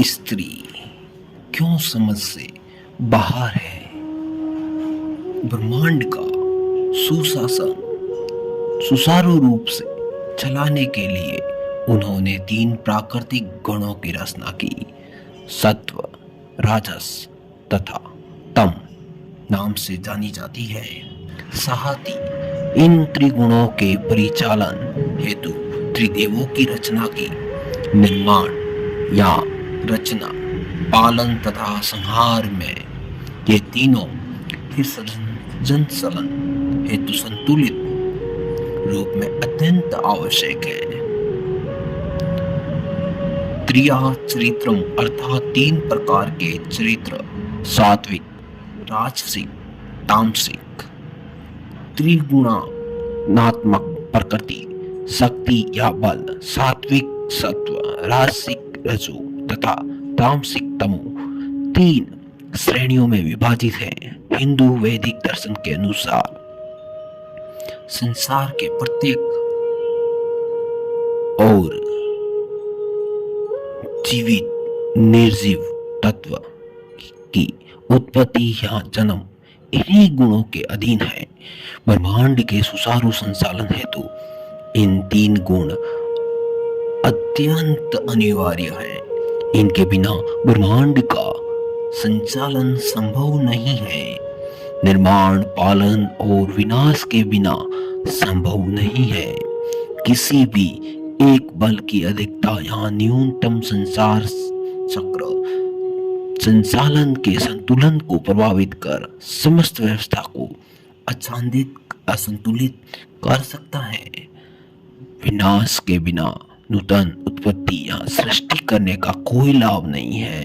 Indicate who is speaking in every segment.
Speaker 1: स्त्री क्यों समझ से बाहर है। ब्रह्मांड का सुशासन सुचारू रूप से चलाने के लिए उन्होंने 3 प्राकृतिक गुणों की रचना की। सत्व, राजस तथा तम नाम से जानी जाती है। साथ ही इन त्रिगुणों के परिचालन हेतु त्रिदेवों की रचना की। निर्माण या रचना, पालन तथा संहार में ये तीनों फिर जन सलन हेतु संतुलित रूप में अत्यंत आवश्यक है। त्रिया चरित्रम अर्थात 3 प्रकार के चरित्र, सात्विक, राजसिक, तामसिक। त्रिगुणात्मक प्रकृति, शक्ति या बल, सात्विक सत्व, राजसिक रजो तथा तामसिक तमो 3 श्रेणियों में विभाजित है। हिंदू वैदिक दर्शन के अनुसार संसार के प्रत्येक और जीवित निर्जीव तत्व की उत्पत्ति या जन्म इन्हीं गुणों के अधीन है। ब्रह्मांड के सुचारू संचालन हेतु इन 3 गुण अत्यंत अनिवार्य है। इनके बिना ब्रह्मांड का संचालन संभव नहीं है। निर्माण, पालन और विनाश के बिना संभव नहीं है। किसी भी एक बल की अधिकता या न्यूनतम संसार चक्र संचालन के संतुलन को प्रभावित कर समस्त व्यवस्था को अचांदित, असंतुलित कर सकता है। विनाश के बिना नूतन उत्पत्ति या सृष्टि करने का कोई लाभ नहीं है।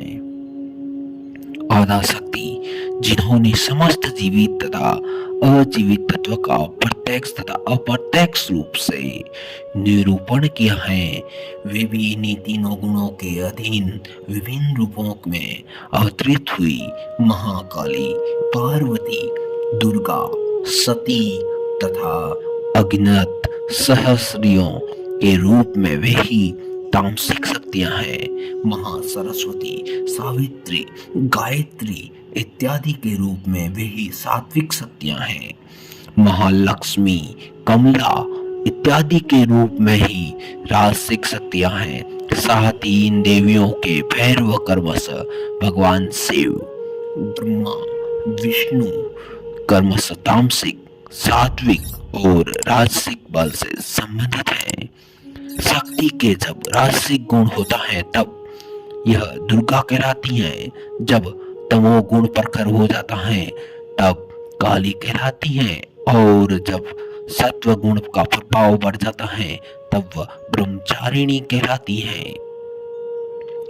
Speaker 1: आद्या शक्ति जिन्होंने समस्त जीवित तथा अजीवित तत्व का प्रत्यक्ष तथा अप्रत्यक्ष रूप से निरूपण किया है, वे भी इन्हीं तीनों गुणों के अधीन विभिन्न रूपों में अवतरित हुई महाकाली, पार्वती, दुर्गा, सती तथा अज्ञात सहस्रियों के रूप में वे ही तामसिक शक्तियां हैं। महासरस्वती, सावित्री, गायत्री इत्यादि के रूप में वे ही सात्विक शक्तियां हैं। महालक्ष्मी, कमला इत्यादि के रूप में ही राजसिक शक्तियां हैं। साथ ही इन देवियों के भैरव कर्मश भगवान शिव, ब्रह्मा, विष्णु कर्मश तामसिक, सात्विक और राजसिक बल से संबंधित है। शक्ति के जब राजसिक गुण होता है तब यह दुर्गा कहलाती है। जब तमो गुण प्रखर हो जाता है तब काली कहलाती है। और जब सत्व गुण का प्रभाव बढ़ जाता है तब वह ब्रह्मचारिणी कहलाती है।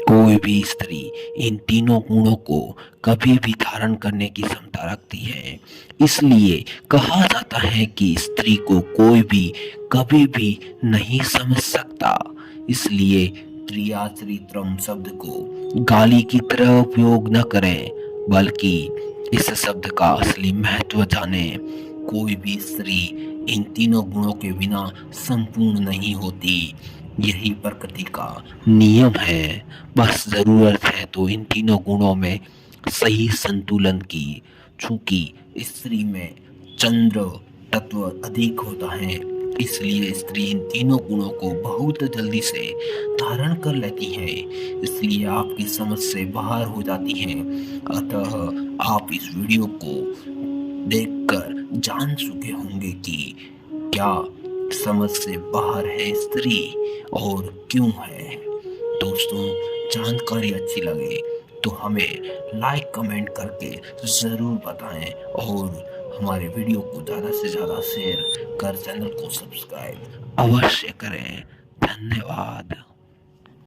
Speaker 1: कोई भी स्त्री इन तीनों गुणों को कभी भी धारण करने की क्षमता रखती है। इसलिए कहा जाता है कि स्त्री को कोई भी कभी भी नहीं समझ सकता। इसलिए त्रिया चरित्रम शब्द को गाली की तरह उपयोग न करें, बल्कि इस शब्द का असली महत्व जाने। कोई भी स्त्री इन तीनों गुणों के बिना संपूर्ण नहीं होती। यही प्रकृति का नियम है। बस जरूरत है तो इन तीनों गुणों में सही संतुलन की। चूंकि स्त्री में चंद्र तत्व अधिक होता है, इसलिए स्त्री इन तीनों गुणों को बहुत जल्दी से धारण कर लेती है, इसलिए आपकी समझ से बाहर हो जाती है। अतः आप इस वीडियो को देखकर जान चुके होंगे कि क्या समझ से बाहर है स्त्री और क्यों है। दोस्तों, जानकारी अच्छी लगे तो हमें लाइक कमेंट करके ज़रूर बताएं और हमारे वीडियो को ज़्यादा से ज़्यादा शेयर कर चैनल को सब्सक्राइब अवश्य करें। धन्यवाद।